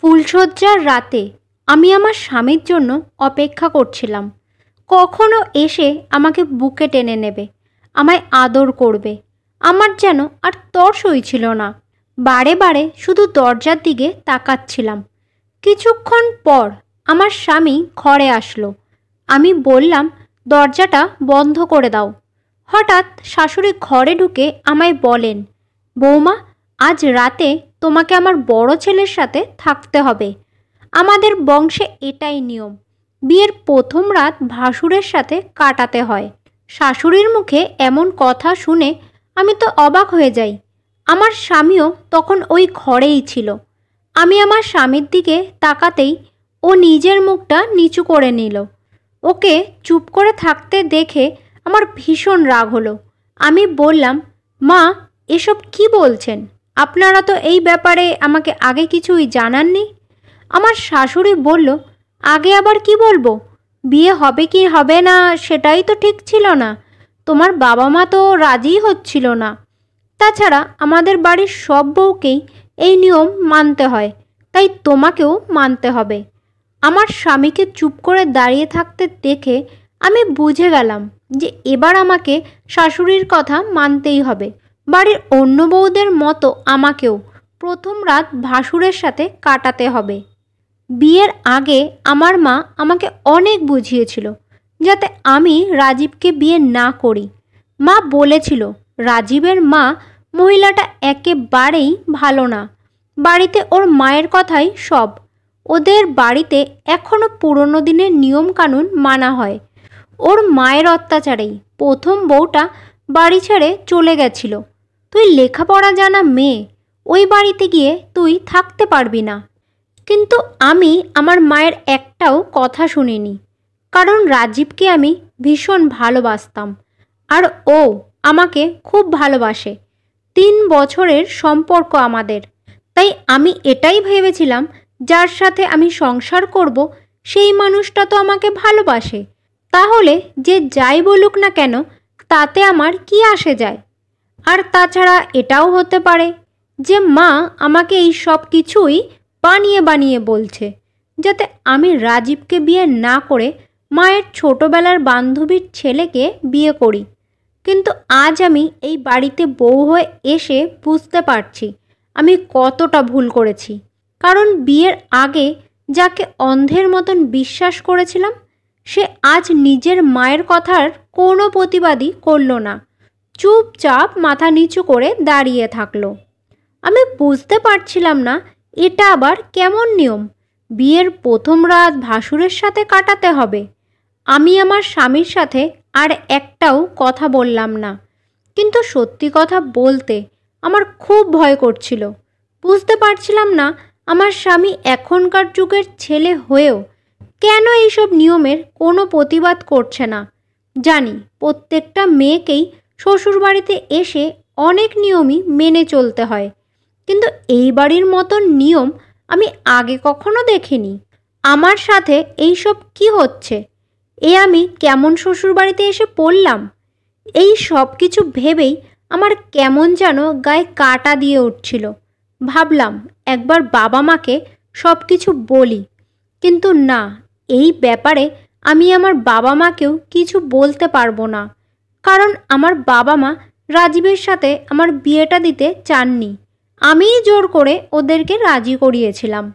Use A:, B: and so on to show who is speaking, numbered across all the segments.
A: ফুলশয্যার রাতে আমি আমার স্বামীর জন্য অপেক্ষা করছিলাম। কখনো এসে আমাকে বুকে টেনে নেবে, আমায় আদর করবে। আমার যেন আর তর সইছিল না। বারে বারে শুধু দরজার দিকে তাকাচ্ছিলাম। কিছুক্ষণ পর আমার স্বামী ঘরে আসলো। আমি বললাম, দরজাটা বন্ধ করে দাও। হঠাৎ শাশুড়ি ঘরে ঢুকে আমায় বলেন, বৌমা, আজ রাতে তোমাকে আমার বড় ছেলের সাথে থাকতে হবে। আমাদের বংশে এটাই নিয়ম। বিয়ের প্রথম রাত ভাসুরের সাথে কাটাতে হয়। শাশুড়ির মুখে এমন কথা শুনে আমি তো অবাক হয়ে যাই। আমার স্বামীও তখন ওই ঘরেই ছিল। আমি আমার স্বামীর দিকে তাকাতেই ও নিজের মুখটা নিচু করে নিল। ওকে চুপ করে থাকতে দেখে আমার ভীষণ রাগ হলো। আমি বললাম, মা, এসব কি বলছেন? আপনারা তো এই ব্যাপারে আমাকে আগে কিছুই জানাননি। আমার শাশুড়ি বলল, আগে আবার কি বলবো? বিয়ে হবে কি হবে না সেটাই তো ঠিক ছিল না। তোমার বাবা মা তো রাজিই হচ্ছিল না। তাছাড়া আমাদের বাড়ির সব বউকেই এই নিয়ম মানতে হয়, তাই তোমাকেও মানতে হবে। আমার স্বামীকে চুপ করে দাঁড়িয়ে থাকতে দেখে আমি বুঝে গেলাম যে এবার আমাকে শাশুড়ির কথা মানতেই হবে। বাড়ির অন্য বউদের মতো আমাকেও প্রথম রাত ভাসুরের সাথে কাটাতে হবে। বিয়ের আগে আমার মা আমাকে অনেক বুঝিয়েছিল যাতে আমি রাজীবকে বিয়ে না করি। মা বলেছিল, রাজীবের মা মহিলাটা একেবারেই ভালো না। বাড়িতে ওর মায়ের কথাই সব। ওদের বাড়িতে এখনও পুরনো দিনের নিয়মকানুন মানা হয়। ওর মায়ের অত্যাচারেই প্রথম বউটা বাড়ি ছেড়ে চলে গেছিল। তুই লেখাপড়া জানা মেয়ে, ওই বাড়িতে গিয়ে তুই থাকতে পারবি না। কিন্তু আমি আমার মায়ের একটাও কথা শুনিনি, কারণ রাজীবকে আমি ভীষণ ভালোবাসতাম আর ও আমাকে খুব ভালোবাসে। 3 বছরের সম্পর্ক আমাদের। তাই আমি এটাই ভেবেছিলাম, যার সাথে আমি সংসার করব সেই মানুষটা তো আমাকে ভালোবাসে। তাহলে যে যাই বলুক না কেন, তাতে আমার কি আসে যায়? আর তাছাড়া এটাও হতে পারে যে মা আমাকে এই সব কিছুই বানিয়ে বানিয়ে বলছে, যাতে আমি রাজীবকে বিয়ে না করে মায়ের ছোটবেলার বান্ধবীর ছেলেকে বিয়ে করি। কিন্তু আজ আমি এই বাড়িতে বউ হয়ে এসে বুঝতে পারছি আমি কতটা ভুল করেছি। কারণ বিয়ের আগে যাকে অন্ধের মতন বিশ্বাস করেছিলাম, সে আজ নিজের মায়ের কথার কোনো প্রতিবাদই করল না। চুপচাপ মাথা নিচু করে দাঁড়িয়ে থাকলো। আমি বুঝতে পারছিলাম না এটা আবার কেমন নিয়ম, বিয়ের প্রথম রাত ভাসুরের সাথে কাটাতে হবে। আমি আমার স্বামীর সাথে আর একটাও কথা বললাম না। কিন্তু সত্যি কথা বলতে আমার খুব ভয় করছিল। বুঝতে পারছিলাম না আমার স্বামী এখনকার যুগের ছেলে হয়েও কেন এইসব নিয়মের কোনো প্রতিবাদ করছে না। জানি প্রত্যেকটা মেয়েকেই শ্বশুরবাড়িতে এসে অনেক নিয়মই মেনে চলতে হয়, কিন্তু এই বাড়ির মতন নিয়ম আমি আগে কখনো দেখিনি। আমার সাথে এইসব কি হচ্ছে? আমি কেমন শ্বশুরবাড়িতে এসে পড়লাম? এই সব কিছু ভেবেই আমার কেমন যেন গায়ে কাঁটা দিয়ে উঠছিল। ভাবলাম একবার বাবা মাকে সব কিছু বলি, কিন্তু না, এই ব্যাপারে আমি আমার বাবা মাকেও কিছু বলতে পারবো না। কারণ আমার বাবা মা রাজীবের সাথে আমার বিয়েটা দিতে চাননি। আমিই জোর করে ওদেরকে রাজি করিয়েছিলাম।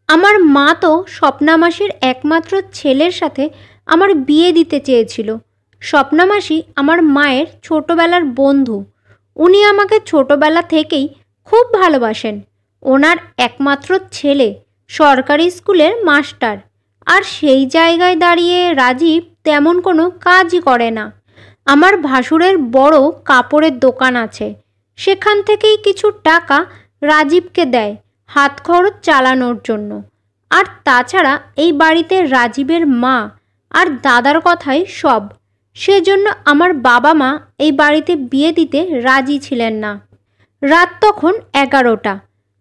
A: আমার মা তো স্বপ্না মাসির একমাত্র ছেলের সাথে আমার বিয়ে দিতে চেয়েছিল। স্বপ্না মাসি আমার মায়ের ছোটবেলার বন্ধু। উনি আমাকে ছোটবেলা থেকেই খুব ভালোবাসেন। ওনার একমাত্র ছেলে সরকারি স্কুলের মাস্টার, আর সেই জায়গায় দাঁড়িয়ে রাজীব তেমন কোনো কাজই করে না। আমার ভাসুরের বড় কাপড়ের দোকান আছে, সেখান থেকেই কিছু টাকা রাজীবকে দেয় হাত খরচ চালানোর জন্য। আর তাছাড়া এই বাড়িতে রাজীবের মা আর দাদার কথাই সব। সেজন্য আমার বাবা মা এই বাড়িতে বিয়ে দিতে রাজি ছিলেন না। রাত তখন 11টা।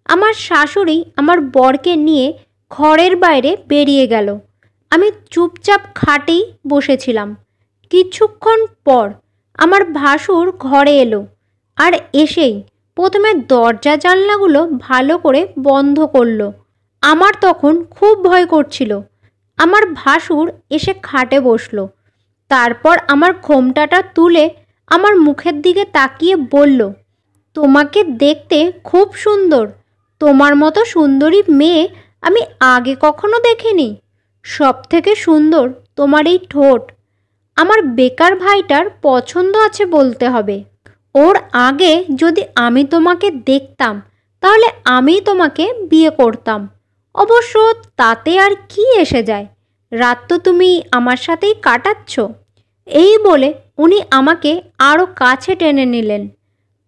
A: আমার শাশুড়ি আমার বরকে নিয়ে ঘরের বাইরে বেরিয়ে গেল। আমি চুপচাপ খাটেই বসেছিলাম। কিছুক্ষণ পর আমার ভাসুর ঘরে এলো, আর এসেই প্রথমে দরজা জানলাগুলো ভালো করে বন্ধ করলো। আমার তখন খুব ভয় করছিল। আমার ভাসুর এসে খাটে বসলো। তারপর আমার ঘোমটাটা তুলে আমার মুখের দিকে তাকিয়ে বলল, তোমাকে দেখতে খুব সুন্দর। তোমার মতো সুন্দরী মেয়ে আমি আগে কখনো দেখিনি। সব থেকে সুন্দর তোমার এই ঠোঁট। আমার বেকার ভাইটার পছন্দ আছে বলতে হবে। ওর আগে যদি আমি তোমাকে দেখতাম তাহলে আমি তোমাকে বিয়ে করতাম। অবশ্য তাতে আর কি এসে যায়, রাত তো তুমি আমার সাথেই কাটাচ্ছ। এই বলে উনি আমাকে আরও কাছে টেনে নিলেন।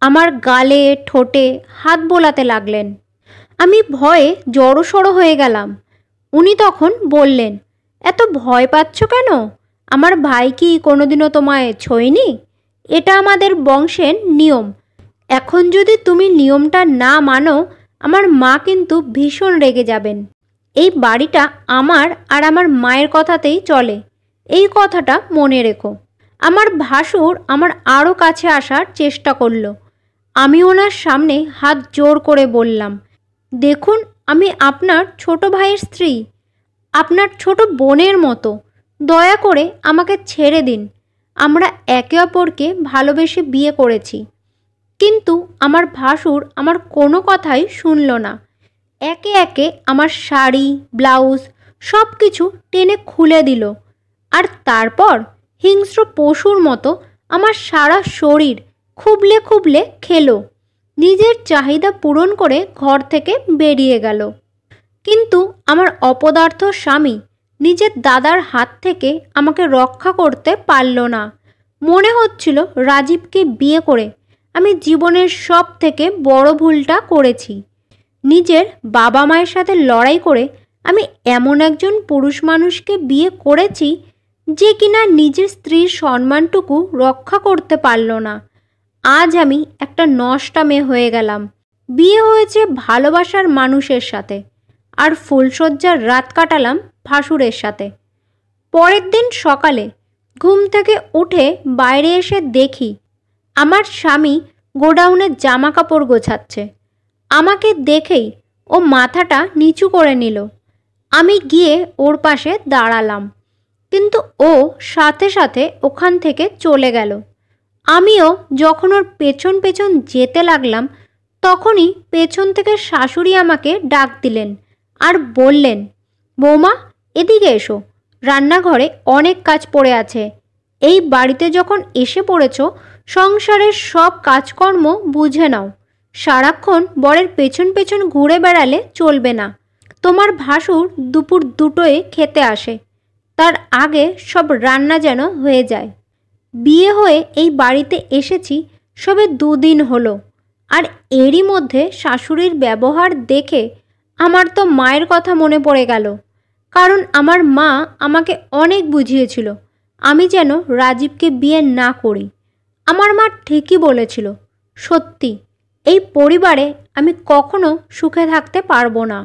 A: আমার গালে ঠোঁটে হাত বোলাতে লাগলেন। আমি ভয়ে জড়সড় হয়ে গেলাম। উনি তখন বললেন, এত ভয় পাচ্ছ কেন? আমার ভাই কি কোনোদিনও তোমায় ছোঁয়নি? এটা আমাদের বংশের নিয়ম। এখন যদি তুমি নিয়মটা না মানো, আমার মা কিন্তু ভীষণ রেগে যাবেন। এই বাড়িটা আমার আর আমার মায়ের কথাতেই চলে, এই কথাটা মনে রেখো। আমার ভাসুর আমার আরও কাছে আসার চেষ্টা করলো। আমি ওনার সামনে হাত জোর করে বললাম, দেখুন, আমি আপনার ছোট ভাইয়ের স্ত্রী, আপনার ছোট বোনের মতো। দয়া করে আমাকে ছেড়ে দিন। আমরা একে অপরকে ভালোবেসে বিয়ে করেছি। কিন্তু আমার ভাসুর আমার কোনো কথাই শুনল না। একে একে আমার শাড়ি, ব্লাউজ সব কিছু টেনে খুলে দিল। আর তারপর হিংস্র পশুর মতো আমার সারা শরীর খুবলে খুবলে খেলো। নিজের চাহিদা পূরণ করে ঘর থেকে বেরিয়ে গেল। কিন্তু আমার অপদার্থ স্বামী নিজের দাদার হাত থেকে আমাকে রক্ষা করতে পারল না। মনে হচ্ছিল রাজীবকে বিয়ে করে আমি জীবনের সব থেকে বড় ভুলটা করেছি। নিজের বাবা মায়ের সাথে লড়াই করে আমি এমন একজন পুরুষ মানুষকে বিয়ে করেছি যে কিনা নিজের স্ত্রীর সম্মানটুকু রক্ষা করতে পারল না। আজ আমি একটা নষ্টা মেয়ে হয়ে গেলাম। বিয়ে হয়েছে ভালোবাসার মানুষের সাথে, আর ফুলশয্যার রাত কাটালাম ভাসুরের সাথে। পরের দিন সকালে ঘুম থেকে উঠে বাইরে এসে দেখি আমার স্বামী গোডাউনে জামা কাপড় গোছাচ্ছে। আমাকে দেখেই ও মাথাটা নিচু করে নিল। আমি গিয়ে ওর পাশে দাঁড়ালাম, কিন্তু ও সাথে সাথে ওখান থেকে চলে গেল। আমিও যখন ওর পেছন পেছন যেতে লাগলাম, তখনই পেছন থেকে শাশুড়ি আমাকে ডাক দিলেন আর বললেন, বৌমা, এদিকে এসো, রান্নাঘরে অনেক কাজ পড়ে আছে। এই বাড়িতে যখন এসে পড়েছ, সংসারের সব কাজকর্ম বুঝে নাও। সারাক্ষণ বরের পেছন পেছন ঘুরে বেড়ালে চলবে না। তোমার ভাসুর দুপুর 2টোয় খেতে আসে, তার আগে সব রান্না যেন হয়ে যায়। বিয়ে হয়ে এই বাড়িতে এসেছি সবে 2 দিন হলো, আর এরই মধ্যে শাশুড়ির ব্যবহার দেখে আমার তো মায়ের কথা মনে পড়ে গেল। কারণ আমার মা আমাকে অনেক বুঝিয়েছিল আমি যেন রাজীবকে বিয়ে না করি। আমার মা ঠিকই বলেছিল। সত্যি, এই পরিবারে আমি কখনো সুখে থাকতে পারবো না।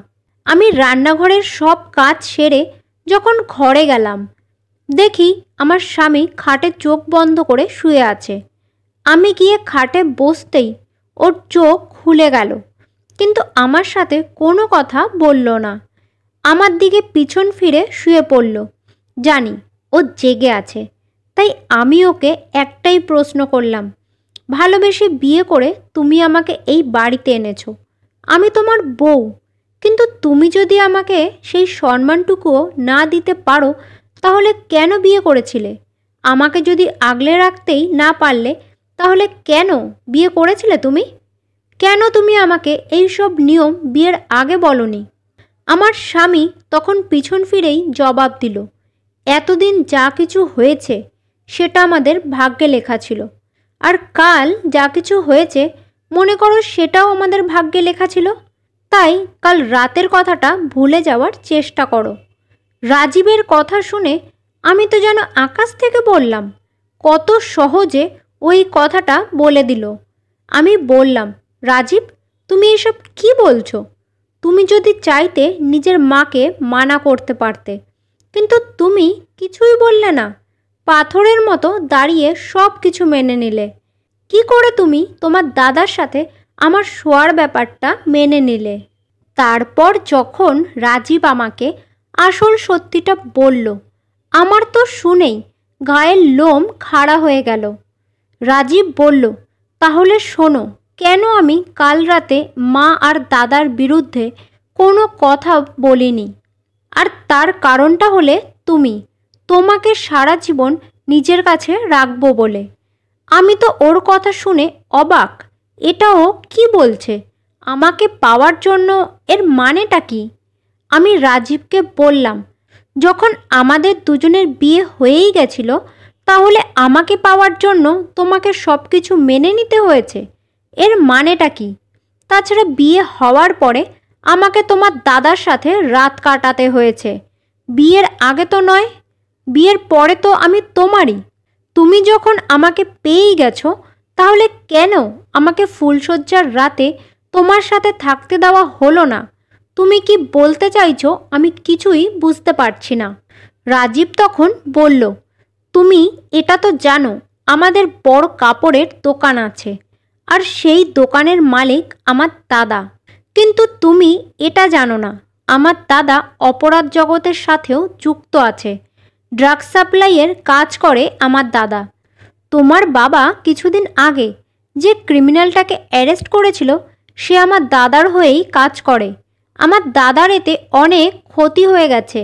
A: আমি রান্নাঘরের সব কাজ সেরে যখন ঘরে গেলাম, দেখি আমার স্বামী খাটে চোখ বন্ধ করে শুয়ে আছে। আমি গিয়ে খাটে বসতেই ওর চোখ খুলে গেল, কিন্তু আমার সাথে কোনো কথা বলল না। আমার দিকে পিছন ফিরে শুয়ে পড়ল। জানি ও জেগে আছে, তাই আমি ওকে একটাই প্রশ্ন করলাম, ভালোবেসে বিয়ে করে তুমি আমাকে এই বাড়িতে এনেছো, আমি তোমার বউ, কিন্তু তুমি যদি আমাকে সেই সম্মানটুকুও না দিতে পারো, তাহলে কেন বিয়ে করেছিলে? আমাকে যদি আগলে রাখতেই না পারলে, তাহলে কেন বিয়ে করেছিলে তুমি? কেন তুমি আমাকে এই সব নিয়ম বিয়ের আগে বলনি? আমার স্বামী তখন পিছন ফিরেই জবাব দিল, এতদিন যা কিছু হয়েছে সেটা আমাদের ভাগ্যে লেখা ছিল, আর কাল যা কিছু হয়েছে মনে করো সেটাও আমাদের ভাগ্যে লেখা ছিল। তাই কাল রাতের কথাটা ভুলে যাওয়ার চেষ্টা করো। রাজীবের কথা শুনে আমি তো যেন আকাশ থেকে বললাম। কত সহজে ওই কথাটা বলে দিল। আমি বললাম, রাজীব, তুমি এসব কি বলছো? তুমি যদি চাইতে নিজের মাকে মানা করতে পারতে, কিন্তু তুমি কিছুই বললে না। পাথরের মতো দাঁড়িয়ে সব কিছু মেনে নিলে। কি করে তুমি তোমার দাদার সাথে আমার শোয়ার ব্যাপারটা মেনে নিলে? তারপর যখন রাজীব আমাকে আসল সত্যিটা বলল, আমার তো শুনেই গায়ের লোম খাড়া হয়ে গেল। রাজীব বলল, তাহলে শোনো, কেন আমি কাল রাতে মা আর দাদার বিরুদ্ধে কোনো কথা বলিনি। আর তার কারণটা হলে তোমাকে সারা জীবন নিজের কাছে রাখবো বলে। আমি তো ওর কথা শুনে অবাক। এটা ও কি বলছে? আমাকে পাওয়ার জন্য এর মানেটা কি? আমি রাজীবকে বললাম, যখন আমাদের দুজনের বিয়ে হয়েই গেছিল, তাহলে আমাকে পাওয়ার জন্য তোমাকে সব কিছু মেনে নিতে হয়েছে। এর মানেটা কি? তাছাড়া বিয়ে হওয়ার পরে আমাকে তোমার দাদার সাথে রাত কাটাতে হয়েছে। বিয়ের আগে তো নয়, বিয়ের পরে তো আমি তোমারই। তুমি যখন আমাকে পেয়েই গেছো, তাহলে কেন আমাকে ফুলশয্যার রাতে তোমার সাথে থাকতে দেওয়া হলো না? তুমি কি বলতে চাইছো আমি কিছুই বুঝতে পারছি না। রাজীব তখন বলল, তুমি এটা তো জানো আমাদের বড় কাপড়ের দোকান আছে, আর সেই দোকানের মালিক আমার দাদা। কিন্তু তুমি এটা জানো না আমার দাদা অপরাধ জগতের সাথেও যুক্ত আছে। ড্রাগ সাপ্লাইয়ের কাজ করে আমার দাদা। তোমার বাবা কিছুদিন আগে যে ক্রিমিনালটাকে অ্যারেস্ট করেছিল, সে আমার দাদার হয়েই কাজ করে। আমার দাদার এতে অনেক ক্ষতি হয়ে গেছে।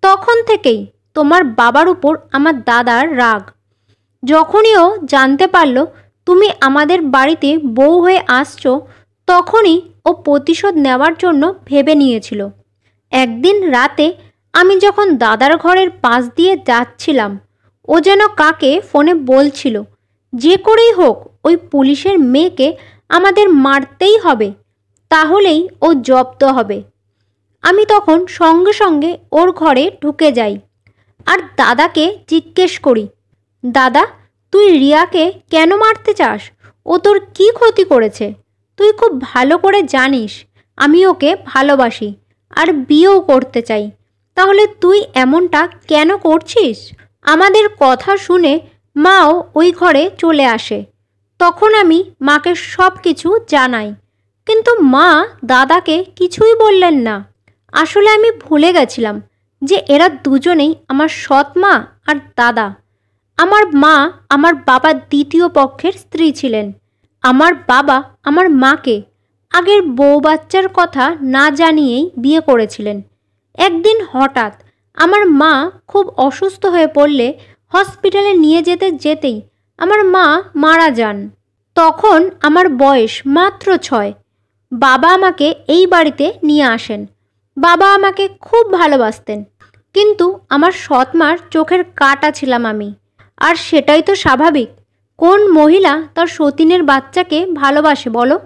A: তখন থেকেই তোমার বাবার উপর আমার দাদার রাগ। যখনই ও জানতে পারলো তুমি আমাদের বাড়িতে বউ হয়ে আসছো, তখনই ও প্রতিশোধ নেওয়ার জন্য ভেবে নিয়েছিল। একদিন রাতে আমি যখন দাদার ঘরের পাশ দিয়ে যাচ্ছিলাম, ও যেন কাকে ফোনে বলছিল, যে করেই হোক ওই পুলিশের মেয়েকে আমাদের মারতেই হবে, তাহলেই ও জব্দ হবে। আমি তখন সঙ্গে সঙ্গে ওর ঘরে ঢুকে যাই আর দাদাকে জিজ্ঞেস করি, দাদা, তুই রিয়াকে কেন মারতে চাস? ও তোর কি ক্ষতি করেছে? তুই খুব ভালো করে জানিস আমি ওকে ভালোবাসি আর বিয়েও করতে চাই। তাহলে তুই এমনটা কেন করছিস? আমাদের কথা শুনে মাও ওই ঘরে চলে আসে। তখন আমি মাকে সব কিছু জানাই, কিন্তু মা দাদাকে কিছুই বললেন না। আসলে আমি ভুলে গেছিলাম যে এরা দুজনেই আমার সৎ মা আর দাদা। আমার মা আমার বাবার দ্বিতীয় পক্ষের স্ত্রী ছিলেন। আমার বাবা আমার মাকে আগের বউ বাচ্চার কথা না জানিয়েই বিয়ে করেছিলেন। একদিন হঠাৎ আমার মা খুব অসুস্থ হয়ে পড়লে হসপিটালে নিয়ে যেতে যেতেই আমার মা মারা যান। তখন আমার বয়স মাত্র 6। বাবা আমাকে এই বাড়িতে নিয়ে আসেন। বাবা আমাকে খুব ভালোবাসতেন, কিন্তু আমার সৎ মার চোখের কাঁটা ছিলাম আমি। আর সেটাই তো স্বাভাবিক। কোন মহিলা তার সতীনের বাচ্চাকে ভালোবাসে বলো?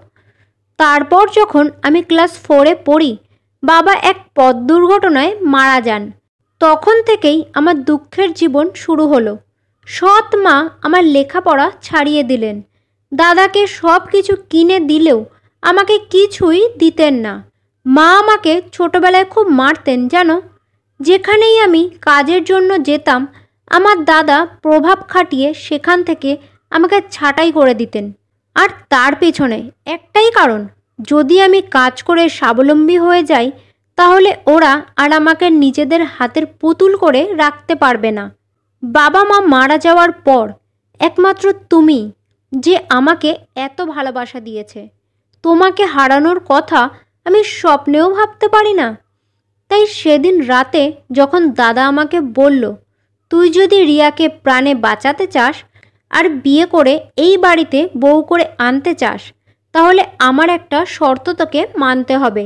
A: তারপর যখন আমি ক্লাস 4-এ পড়ি, বাবা এক পথ দুর্ঘটনায় মারা যান। তখন থেকেই আমার দুঃখের জীবন শুরু হলো। সৎ মা আমার লেখাপড়া ছাড়িয়ে দিলেন। দাদাকে সব কিছু কিনে দিলেও আমাকে কিছুই দিতেন না। মা আমাকে ছোটবেলায় খুব মারতেন জানো। যেখানেই আমি কাজের জন্য যেতাম, আমার দাদা প্রভাব খাটিয়ে সেখান থেকে আমাকে ছাঁটাই করে দিতেন। আর তার পেছনে একটাই কারণ, যদি আমি কাজ করে স্বাবলম্বী হয়ে যাই, তাহলে ওরা আর আমাকে নিজেদের হাতের পুতুল করে রাখতে পারবে না। বাবা মা মারা যাওয়ার পর একমাত্র তুমি যে আমাকে এত ভালোবাসা দিয়েছে, তোমাকে হারানোর কথা আমি স্বপ্নেও ভাবতে পারি না। তাই সেদিন রাতে যখন দাদা আমাকে বলল, তুই যদি রিয়াকে প্রাণে বাঁচাতে চাস আর বিয়ে করে এই বাড়িতে বউ করে আনতে চাস, তাহলে আমার একটা শর্ত তোকে মানতে হবে।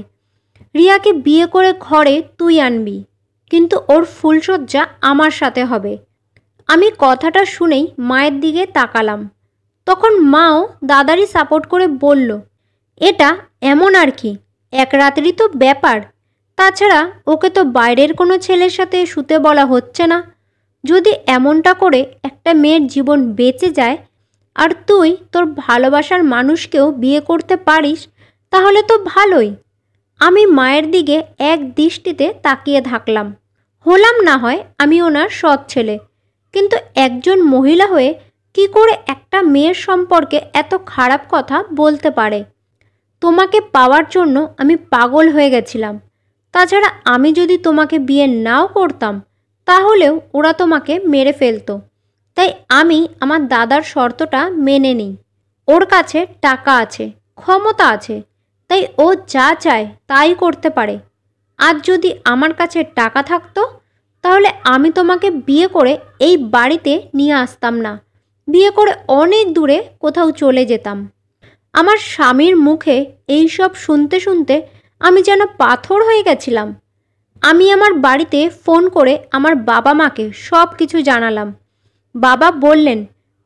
A: রিয়াকে বিয়ে করে ঘরে তুই আনবি, কিন্তু ওর ফুলশয্যা আমার সাথে হবে। আমি কথাটা শুনেই মায়ের দিকে তাকালাম। তখন মাও দাদারই সাপোর্ট করে বলল, এটা এমন আর কি, এক রাতেরই তো ব্যাপার। তাছাড়া ওকে তো বাইরের কোনো ছেলের সাথে শুতে বলা হচ্ছে না। যদি এমনটা করে একটা মেয়ের জীবন বেঁচে যায় আর তুই তোর ভালোবাসার মানুষকেও বিয়ে করতে পারিস, তাহলে তো ভালোই। আমি মায়ের দিকে এক দৃষ্টিতে তাকিয়ে থাকলাম। হলাম না হয় আমি ওনার সৎ ছেলে, কিন্তু একজন মহিলা হয়ে কি করে একটা মেয়ের সম্পর্কে এত খারাপ কথা বলতে পারে? তোমাকে পাওয়ার জন্য আমি পাগল হয়ে গেছিলাম। তাছাড়া আমি যদি তোমাকে বিয়ে নাও করতাম তাহলেও ওরা তোমাকে মেরে ফেলতো। তাই আমি আমার দাদার শর্তটা মেনে নিই। ওর কাছে টাকা আছে, ক্ষমতা আছে, তাই ও যা চায় তাই করতে পারে। আজ যদি আমার কাছে টাকা থাকতো তাহলে আমি তোমাকে বিয়ে করে এই বাড়িতে নিয়ে আসতাম না, বিয়ে করে অনেক দূরে কোথাও চলে যেতাম। আমার স্বামীর মুখে এই সব শুনতে শুনতে আমি যেন পাথর হয়ে গেছিলাম। আমি আমার বাড়িতে ফোন করে আমার বাবা মাকে সব কিছু জানালাম। বাবা বললেন,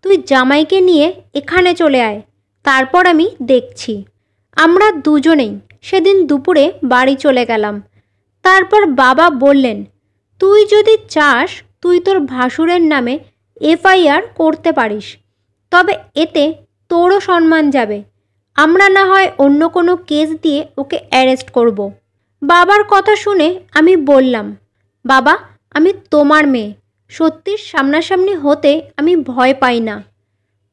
A: তুই জামাইকে নিয়ে এখানে চলে আয়, তারপর আমি দেখছি। আমরা দুজনেই সেদিন দুপুরে বাড়ি চলে গেলাম। তারপর বাবা বললেন, তুই যদি চাস তুই তোর ভাসুরের নামে FIR করতে পারিস, তবে এতে তোরও সম্মান যাবে। আমরা না হয় অন্য কোনো কেস দিয়ে ওকে অ্যারেস্ট করব। বাবার কথা শুনে আমি বললাম, বাবা আমি তোমার মেয়ে, সত্যির সামনাসামনি হতে আমি ভয় পাই না।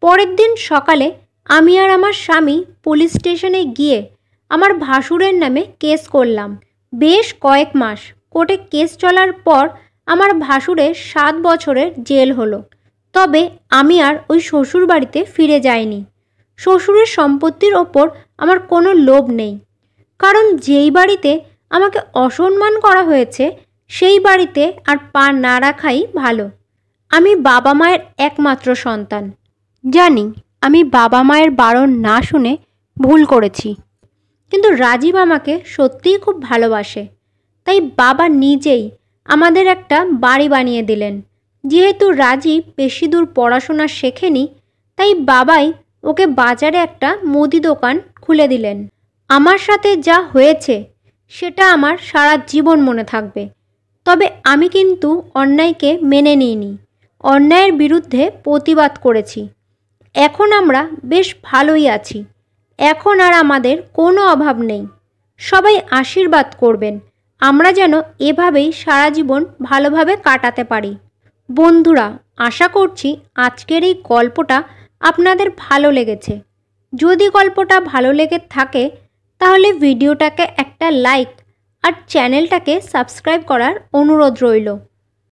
A: পরের দিন সকালে আমি আর আমার স্বামী পুলিশ স্টেশনে গিয়ে আমার ভাসুরের নামে কেস করলাম। বেশ কয়েক মাস কোর্টে কেস চলার পর আমার ভাসুরের 7 বছরের জেল হলো। তবে আমি আর ওই শ্বশুর বাড়িতে ফিরে যাইনি। শ্বশুরের সম্পত্তির ওপর আমার কোনো লোভ নেই, কারণ যেই বাড়িতে আমাকে অসম্মান করা হয়েছে সেই বাড়িতে আর পা না রাখাই ভালো। আমি বাবা মায়ের একমাত্র সন্তান। জানি আমি বাবা মায়ের বারণ না শুনে ভুল করেছি, কিন্তু রাজীব আমাকে সত্যিই খুব ভালোবাসে। তাই বাবা নিজেই আমাদের একটা বাড়ি বানিয়ে দিলেন। যেহেতু রাজীব বেশি দূর পড়াশোনা শেখেনি, তাই বাবাই ওকে বাজারে একটা মুদি দোকান খুলে দিলেন। আমার সাথে যা হয়েছে সেটা আমার সারা জীবন মনে থাকবে। তবে আমি কিন্তু অন্যায়কে মেনে নিইনি, অন্যায়ের বিরুদ্ধে প্রতিবাদ করেছি। এখন আমরা বেশ ভালোই আছি। এখন আর আমাদের কোনো অভাব নেই। সবাই আশীর্বাদ করবেন আমরা যেন এভাবেই সারা জীবন ভালোভাবে কাটাতে পারি। বন্ধুরা, আশা করছি আজকের এই গল্পটা আপনাদের ভালো লেগেছে। যদি গল্পটা ভালো লেগে থাকে তাহলে ভিডিওটাকে একটা লাইক আর চ্যানেলটাকে সাবস্ক্রাইব করার অনুরোধ রইল।